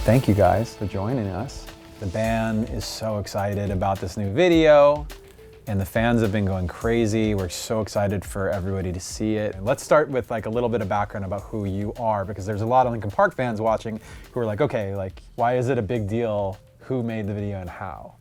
Thank you guys for joining us. The band is so excited about this new video, and the fans have been going crazy. We're so excited for everybody to see it. And let's start with like a little bit of background about who you are, because there's a lot of Linkin Park fans watching who are like, okay, like, why is it a big deal? Who made the video and how?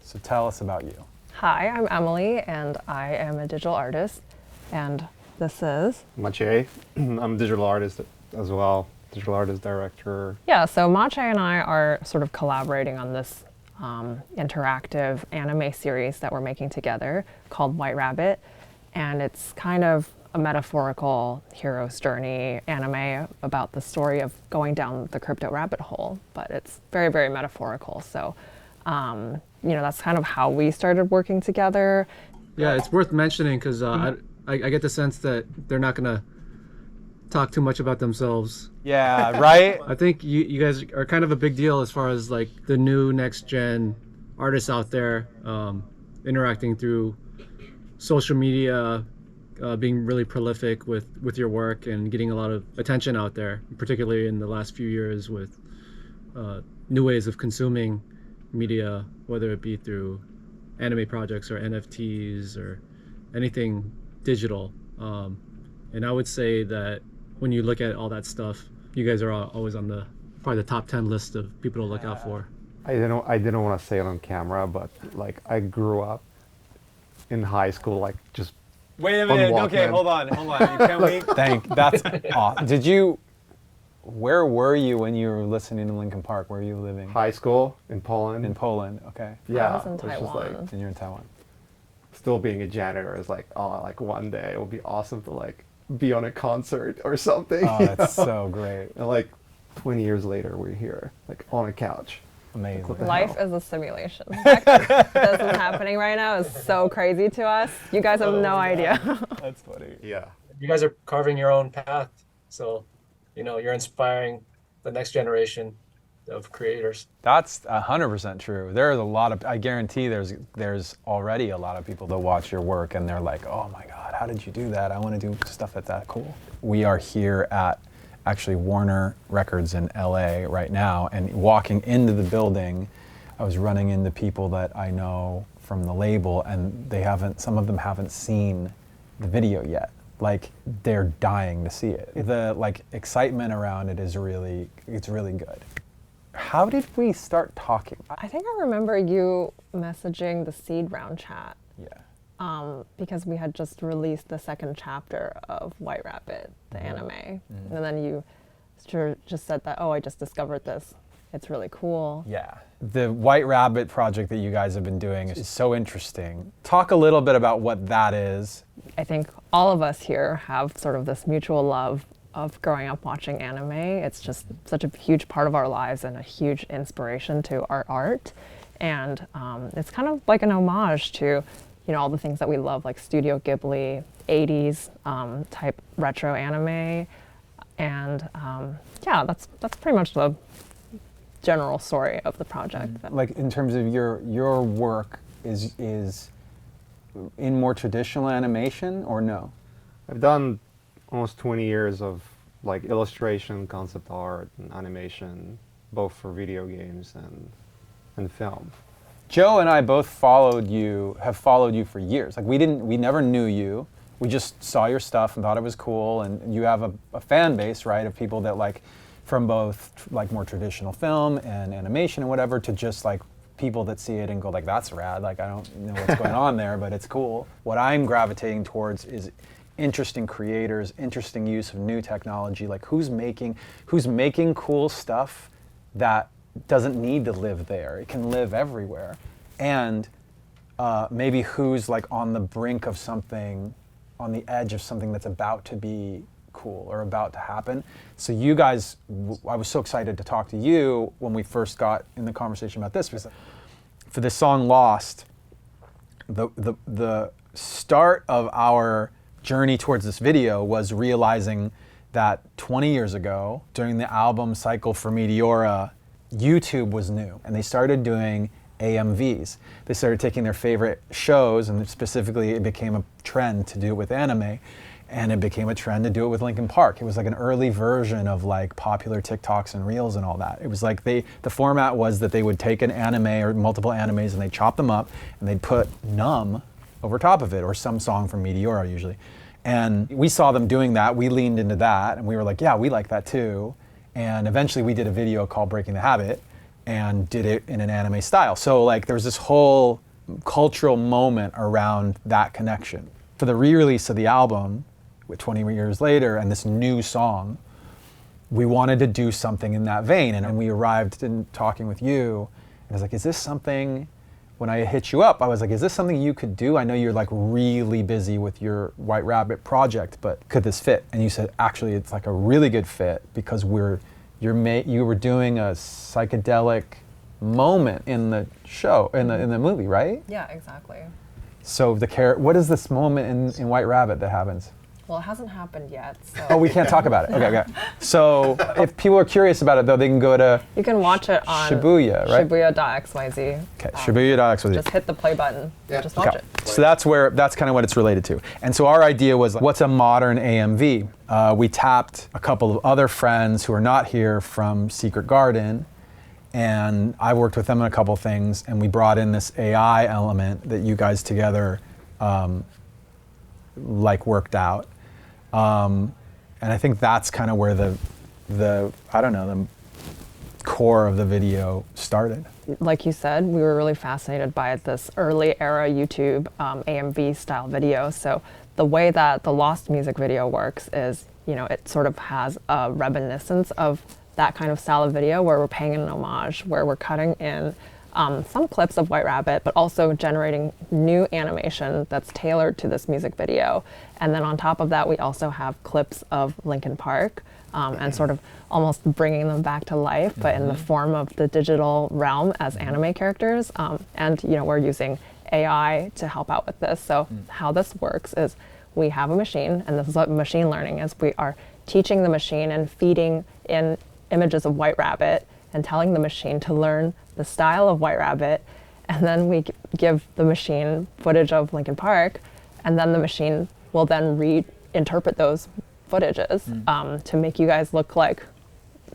So tell us about you. Hi, I'm Emily, and I am a digital artist, and this is Maciej. I'm a digital artist as well, digital artist director. Yeah, so Maciej and I are sort of collaborating on this interactive anime series that we're making together called White Rabbit, and it's kind of a metaphorical hero's journey anime about the story of going down the crypto rabbit hole, but it's very, very metaphorical. So, you know, that's kind of how we started working together. Yeah, it's worth mentioning because I get the sense that they're not gonna talk too much about themselves. Yeah, right? I think you guys are kind of a big deal as far as like the new next gen artists out there, interacting through social media, being really prolific with your work and getting a lot of attention out there, particularly in the last few years with new ways of consuming media, whether it be through anime projects or NFTs or anything digital. And I would say that when you look at all that stuff, you guys are always on probably the top 10 list of people to look out for. I didn't want to say it on camera, but like I grew up in high school, like just. Wait a minute, okay, hold on. Can we that's awesome. Where were you when you were listening to Linkin Park? Where were you living? High school in Poland. In Poland, okay. Yeah. I was in Taiwan. And you're in Taiwan. Still being a janitor is like, oh, like one day it would be awesome to like be on a concert or something. Oh, that's so great. And like 20 years later, we're here, like on a couch. Amazing. What the Life hell? is a simulation. The fact that this is happening right now is so crazy to us. You guys have no idea. That's funny. Yeah. You guys are carving your own path, so you know you're inspiring the next generation of creators. That's 100% true. There's a lot of, I guarantee there's already a lot of people that watch your work and they're like, oh my God, how did you do that? I want to do stuff that's that cool. We are here at actually Warner Records in LA right now, and walking into the building, I was running into people that I know from the label, and some of them haven't seen the video yet. Like, they're dying to see it. The like excitement around it is it's really good. How did we start talking? I think I remember you messaging the Seed Round chat. Yeah. Because we had just released the second chapter of White Rabbit, the anime. Mm-hmm. And then you just said that, oh, I just discovered this. It's really cool. Yeah. The White Rabbit project that you guys have been doing is so interesting. Talk a little bit about what that is. I think all of us here have sort of this mutual love of growing up watching anime. It's just such a huge part of our lives and a huge inspiration to our art. And it's kind of like an homage to, you know, all the things that we love, like Studio Ghibli, 80s type retro anime. And yeah, that's pretty much the general story of the project. Like, in terms of your work is in more traditional animation or no? I've done almost 20 years of like illustration, concept art, and animation, both for video games and film. Joe and I both have followed you for years. Like, we never knew you. We just saw your stuff and thought it was cool, and you have a fan base, right, of people that like, from both like more traditional film and animation and whatever, to just like people that see it and go like, that's rad, like I don't know what's going on there, but it's cool. What I'm gravitating towards is interesting creators, interesting use of new technology, like who's making cool stuff that doesn't need to live there. It can live everywhere. And maybe who's like on the brink of something, on the edge of something that's about to be cool or about to happen. So you guys, I was so excited to talk to you when we first got in the conversation about this, because for this song Lost, the start of our journey towards this video was realizing that 20 years ago, during the album cycle for Meteora, YouTube was new, and they started doing AMVs. They started taking their favorite shows, and specifically it became a trend to do it with anime, And it became a trend to do it with Linkin Park. It was like an early version of like popular TikToks and Reels and all that. It was like the format was that they would take an anime or multiple animes and they'd chop them up and they'd put Numb over top of it, or some song from Meteora usually. And we saw them doing that, we leaned into that, and we were like, yeah, we like that too. And eventually we did a video called Breaking the Habit and did it in an anime style. So like there was this whole cultural moment around that connection. For the re-release of the album, 20 years later, and this new song, we wanted to do something in that vein. And we arrived in talking with you, and I was like, is this something, when I hit you up, I was like, is this something you could do? I know you're like really busy with your White Rabbit project, but could this fit? And you said, actually, it's like a really good fit because you were doing a psychedelic moment in the show, in the movie, right? Yeah, exactly. So what is this moment in White Rabbit that happens? Well, it hasn't happened yet. So. Oh, we can't talk about it. Okay. So if people are curious about it, though, they can go to... You can watch it on Shibuya, right? Shibuya.xyz. Okay, Shibuya.xyz. Just hit the play button. Yeah. Just watch it. So that's kind of what it's related to. And so our idea was, what's a modern AMV? We tapped a couple of other friends who are not here from Secret Garden, and I worked with them on a couple things, and we brought in this AI element that you guys together worked out. And I think that's kind of where the core of the video started. Like you said, we were really fascinated by this early era YouTube AMV style video. So the way that the Lost music video works is, it sort of has a reminiscence of that kind of style of video where we're paying an homage, where we're cutting in some clips of White Rabbit, but also generating new animation that's tailored to this music video. And then on top of that, we also have clips of Linkin Park and sort of almost bringing them back to life, but in the form of the digital realm as anime characters. And we're using AI to help out with this. So how this works is we have a machine, and this is what machine learning is. We are teaching the machine and feeding in images of White Rabbit and telling the machine to learn the style of White Rabbit, and then we give the machine footage of Linkin Park, and then the machine will then reinterpret those footages to make you guys look like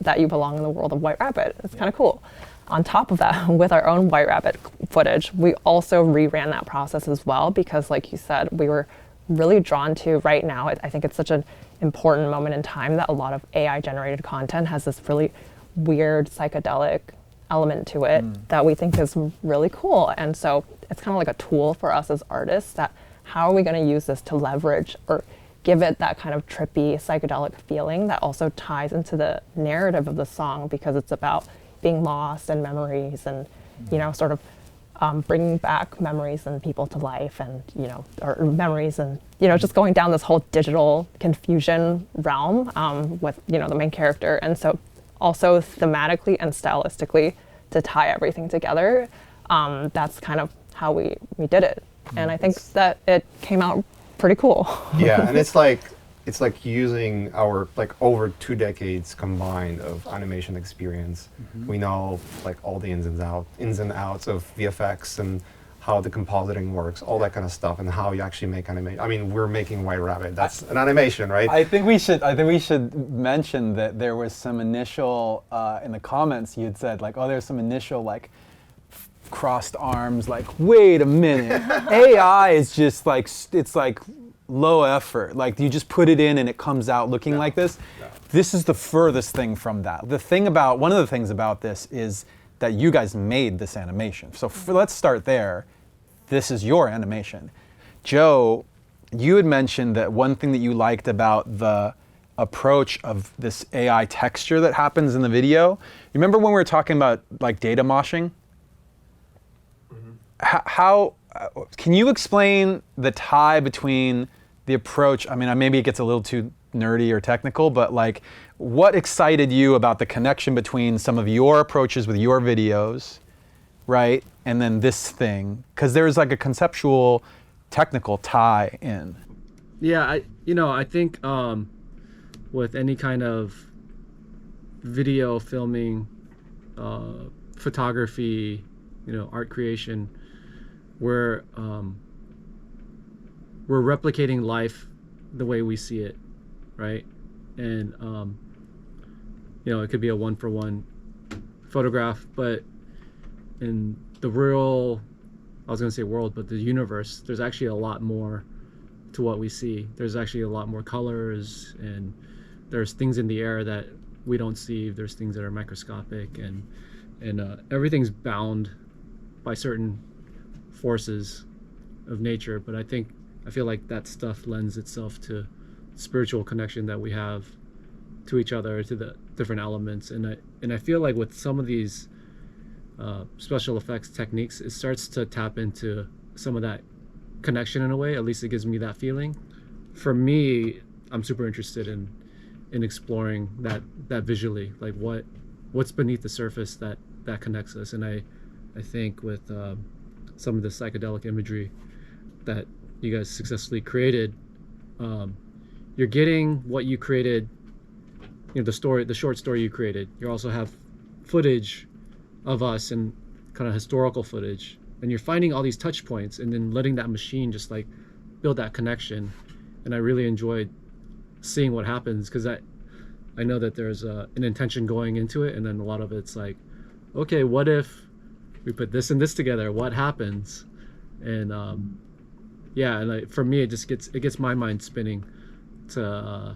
that you belong in the world of White Rabbit. It's kind of cool. On top of that, with our own White Rabbit footage, we also reran that process as well because, like you said, we were really drawn to right now. I think it's such an important moment in time that a lot of AI-generated content has this really weird psychedelic element to it that we think is really cool. And so it's kind of like a tool for us as artists that how are we going to use this to leverage or give it that kind of trippy psychedelic feeling that also ties into the narrative of the song because it's about being lost and memories and, sort of bringing back memories and people to life and, or memories and, just going down this whole digital confusion realm with, the main character. And so also thematically and stylistically to tie everything together. That's kind of how we did it. And I think that it came out pretty cool. Yeah, and it's like using our over 2 decades combined of animation experience. We know all the ins and outs of VFX and how the compositing works, all that kind of stuff, and how you actually make animation. I mean, we're making White Rabbit. That's an animation, right? I think we should mention that there was some initial in the comments. You had said there's some initial crossed arms. Wait a minute, AI is just it's low effort. You just put it in and it comes out looking like this. No. This is the furthest thing from that. One of the things about this is that you guys made this animation. So let's start there. This is your animation. Joe, you had mentioned that one thing that you liked about the approach of this AI texture that happens in the video. You remember when we were talking about data moshing? How can you explain the tie between the approach? I mean, maybe it gets a little too nerdy or technical, but what excited you about the connection between some of your approaches with your videos, right, and then this thing? Because there's a conceptual, technical tie in. Yeah, I think with any kind of video filming, photography, art creation, we're replicating life the way we see it, right? And you know, it could be a one-for-one photograph, but in the real, I was gonna say world, but the universe, there's actually a lot more to what we see. There's actually a lot more colors, and there's things in the air that we don't see. There's things that are microscopic, and everything's bound by certain forces of nature. But I feel like that stuff lends itself to spiritual connection that we have to each other, to the different elements. And I feel like with some of these special effects techniques, it starts to tap into some of that connection in a way. At least it gives me that feeling. For me, I'm super interested in exploring that visually, like what's beneath the surface that connects us. And I think with some of the psychedelic imagery that you guys successfully created, you're getting what you created, you know, the short story you created. You also have footage of us and kind of historical footage, and you're finding all these touch points and then letting that machine just like build that connection. And I really enjoyed seeing what happens, because I know that there's an intention going into it, and then a lot of it's like, okay, what if we put this and this together? What happens? And yeah, and for me, it gets my mind spinning to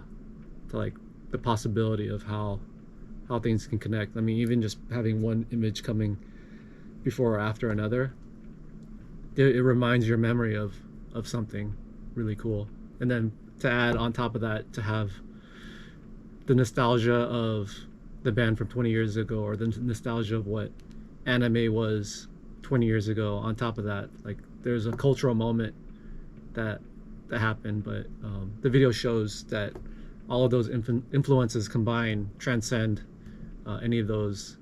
like the possibility of how things can connect. I mean, even just having one image coming before or after another, it reminds your memory of something really cool. And then to add on top of that, to have the nostalgia of the band from 20 years ago, or the nostalgia of what anime was 20 years ago on top of that, like there's a cultural moment that happened. But the video shows that all of those influences combined transcend any of those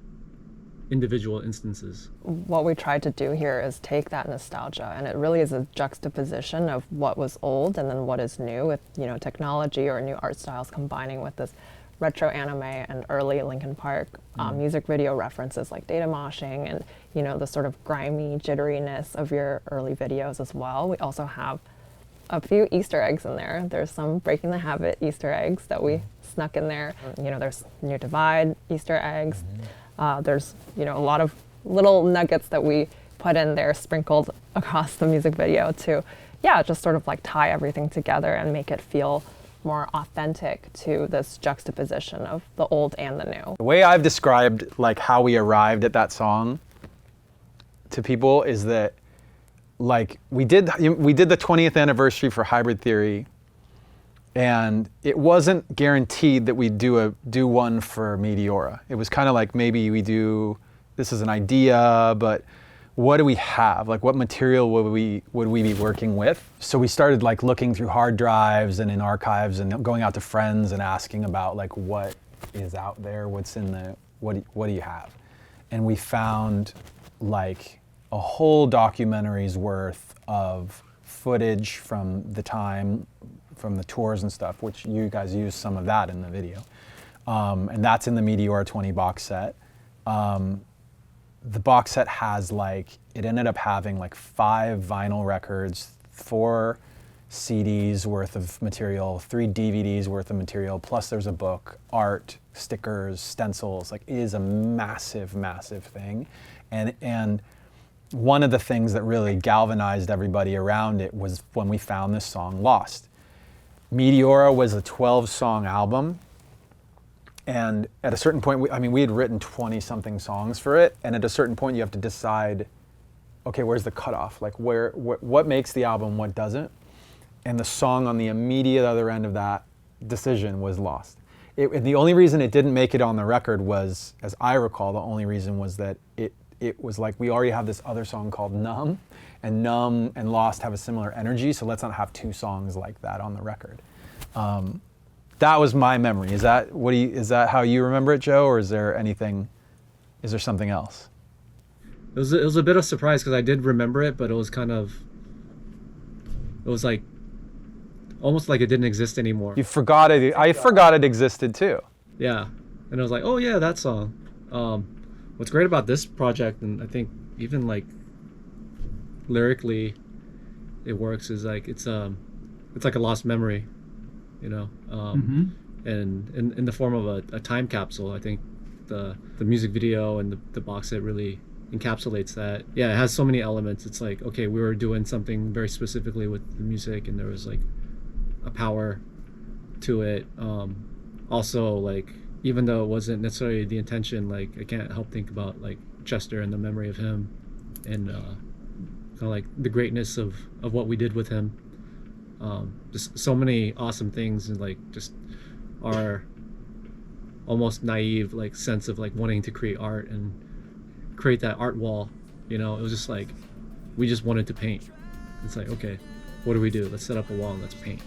individual instances. What we tried to do here is take that nostalgia, and it really is a juxtaposition of what was old and then what is new, with, you know, technology or new art styles combining with this retro anime and early Linkin Park music video references like data moshing, and, you know, the sort of grimy jitteriness of your early videos as well. We also have a few Easter eggs in there. There's some Breaking the Habit Easter eggs that we snuck in there. You know, there's New Divide Easter eggs. There's, you know, a lot of little nuggets that we put in there sprinkled across the music video to, yeah, just sort of like tie everything together and make it feel more authentic to this juxtaposition of the old and the new. The way I've described like how we arrived at that song to people is that, like, we did the 20th anniversary for Hybrid Theory, and it wasn't guaranteed that we'd do one for Meteora. It was kind of like, maybe this is an idea, but what do we have? Like, what material would we be working with? So we started like looking through hard drives and in archives and going out to friends and asking about like, what is out there? What's in the, what do you have? And we found like a whole documentary's worth of footage from the time, from the tours and stuff, which you guys used some of that in the video. And that's in the Meteora 20 box set. The box set has it ended up having 5 vinyl records, 4 CDs worth of material, 3 DVDs worth of material, plus there's a book, art, stickers, stencils. It is a massive, massive thing. And one of the things that really galvanized everybody around it was when we found this song, Lost. Meteora was a 12-song album, and at a certain point, we had written 20-something songs for it, and at a certain point you have to decide, okay, where's the cutoff? What makes the album, what doesn't? And the song on the immediate other end of that decision was Lost. And the only reason it didn't make it on the record was, as I recall, the only reason was that it was like, we already have this other song called Numb and Lost have a similar energy, so let's not have 2 songs like that on the record. That was my memory. Is that how you remember it, Joe, or is there something else? It was a bit of a surprise because I did remember it, but it was like almost like it didn't exist anymore. You forgot it. I forgot it existed too. Yeah, and I was like, oh yeah, that song. What's great about this project, and I think even lyrically, it works, is it's like a lost memory. and in the form of a time capsule. I think the music video and the box set really encapsulates that. Yeah, it has so many elements. It's like, okay, we were doing something very specifically with the music, and there was like a power to it. Also, like, even though it wasn't necessarily the intention, like, I can't help think about like Chester and the memory of him, and kind of like the greatness of what we did with him. Just so many awesome things, and like just our almost naive like sense of like wanting to create art and create that art wall. It was just like we just wanted to paint. It's like, okay, what do we do? Let's set up a wall and let's paint.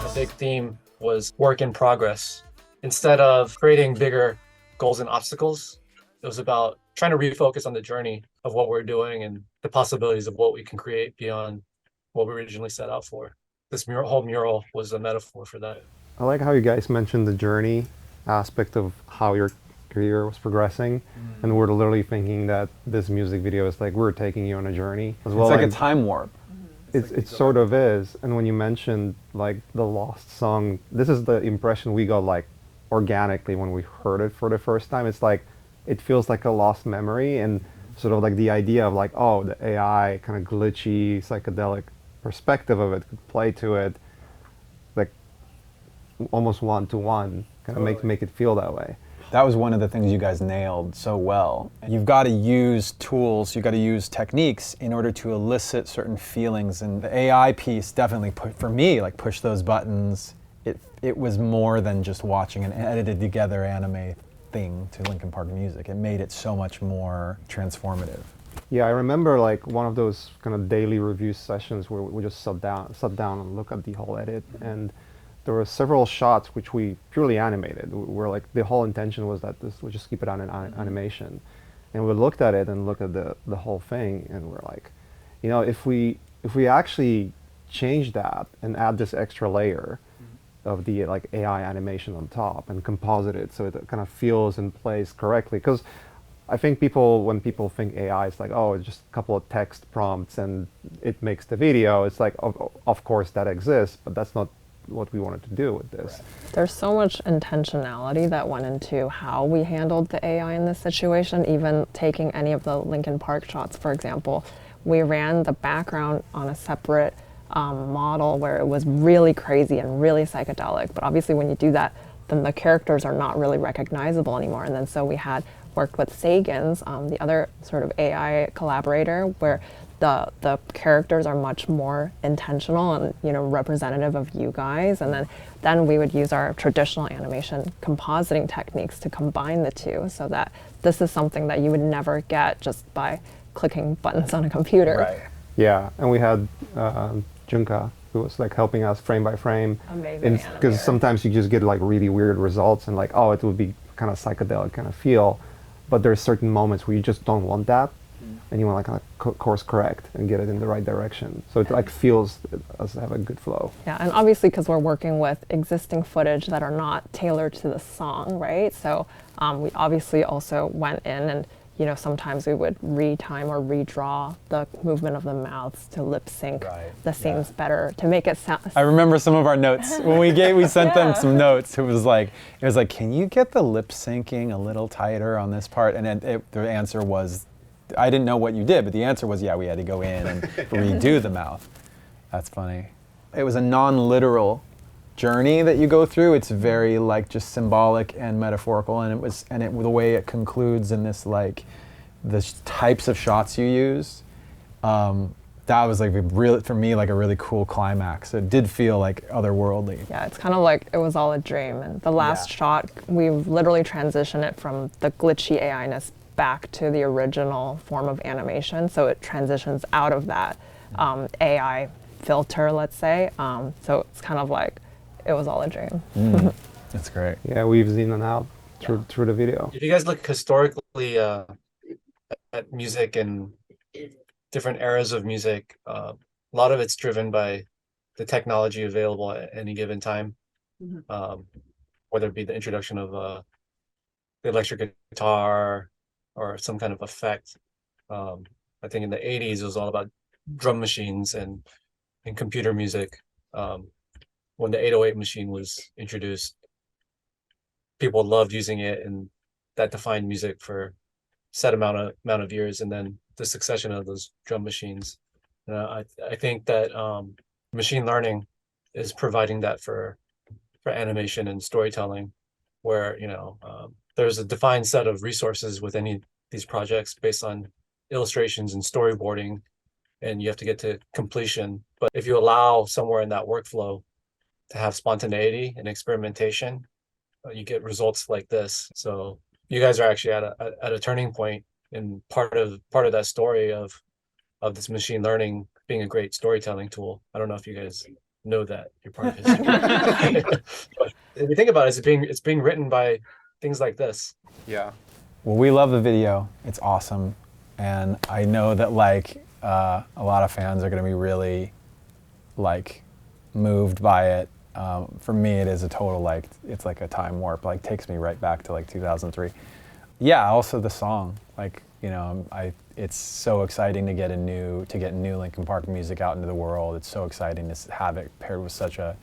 A big theme was work in progress. Instead of creating bigger goals and obstacles, it was about trying to refocus on the journey of what we're doing and the possibilities of what we can create beyond what we originally set out for. This whole mural was a metaphor for that. I like how you guys mentioned the journey aspect of how your career was progressing, and we're literally thinking that this music video is like we're taking you on a journey as well. It's like a time warp. It sort of is. And when you mentioned like the lost song, this is the impression we got like organically when we heard it for the first time. It's like it feels like a lost memory, and sort of like the idea of like, oh, the AI kind of glitchy psychedelic perspective of it could play to it like almost one-to-one, kind of make it feel that way. That was one of the things you guys nailed so well. You've got to use tools, you've got to use techniques in order to elicit certain feelings. And the AI piece definitely, for me, like pushed those buttons. It was more than just watching an edited together anime thing to Linkin Park music. It made it so much more transformative. Yeah, I remember like one of those kind of daily review sessions where we just sat down and looked at the whole edit, and there were several shots which we purely animated. Where like the whole intention was that we'll just keep it on an animation, and we looked at it and looked at the whole thing, and we're like, if we actually change that and add this extra layer of the like AI animation on top and composite it so it kind of feels and plays correctly, because I think when people think AI, it's like, oh, it's just a couple of text prompts and it makes the video. It's like, of course that exists, but that's not what we wanted to do with this. There's so much intentionality that went into how we handled the AI in this situation. Even taking any of the Linkin Park shots, for example, we ran the background on a separate model where it was really crazy and really psychedelic. But obviously when you do that, then the characters are not really recognizable anymore. And then so we had worked with Sagan's, the other sort of AI collaborator, where the characters are much more intentional and representative of you guys. And then we would use our traditional animation compositing techniques to combine the two, so that this is something that you would never get just by clicking buttons on a computer. Right. Yeah, and we had Junka, who was like helping us frame by frame. Amazing. Because sometimes you just get like really weird results and like, oh, it would be kind of psychedelic kind of feel, but there's certain moments where you just don't want that, and you want to like course correct and get it in the right direction, so it like feels as have a good flow. Yeah, and obviously because we're working with existing footage that are not tailored to the song, right? So we obviously also went in and sometimes we would retime or redraw the movement of the mouths to lip sync the scenes better to make it sound. I remember some of our notes when we sent them some notes. It was like, can you get the lip syncing a little tighter on this part? And then the answer was, I didn't know what you did, but the answer was, yeah, we had to go in and redo the mouth. That's funny. It was a non-literal journey that you go through. It's very like just symbolic and metaphorical, and the way it concludes in this like the types of shots you use, that was like for me like a really cool climax. It did feel like otherworldly. Yeah, it's kind of like it was all a dream. And the last shot, we literally transitioned it from the glitchy AI-ness back to the original form of animation, so it transitions out of that AI filter, let's say. So it's kind of like it was all a dream. That's great. Yeah, we've seen it out through the video. If you guys look historically at music and different eras of music, a lot of it's driven by the technology available at any given time, whether it be the introduction of the electric guitar or some kind of effect. I think in the 80s it was all about drum machines and in computer music. When the 808 machine was introduced, people loved using it, and that defined music for set amount of years. And then the succession of those drum machines. I think that machine learning is providing that for animation and storytelling, where there's a defined set of resources with any of these projects based on illustrations and storyboarding, and you have to get to completion. But if you allow somewhere in that workflow to have spontaneity and experimentation, you get results like this. So you guys are actually at a turning point, and part of that story of this machine learning being a great storytelling tool. I don't know if you guys know that you're part of history. But if you think about it, it's being written by things like this. Yeah. Well, we love the video. It's awesome. And I know that a lot of fans are going to be really moved by it. For me, it is a total it's like a time warp. Takes me right back to 2003. Yeah. Also the song, it's so exciting to get new Linkin Park music out into the world. It's so exciting to have it paired with such a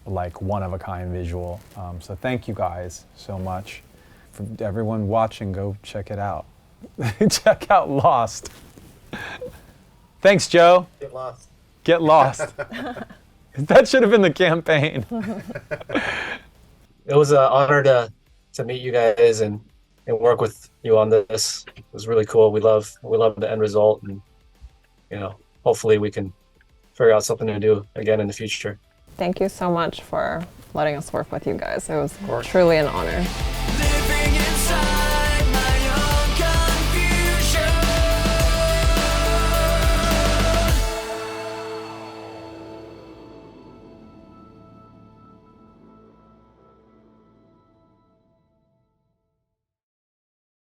one of a kind visual. So thank you guys so much. For everyone watching, go check it out. Check out Lost. Thanks, Joe. Get lost. Get lost. That should have been the campaign. It was an honor to meet you guys and work with you on this. It was really cool. We love the end result, and hopefully we can figure out something to do again in the future. Thank you so much for letting us work with you guys. It was truly an honor.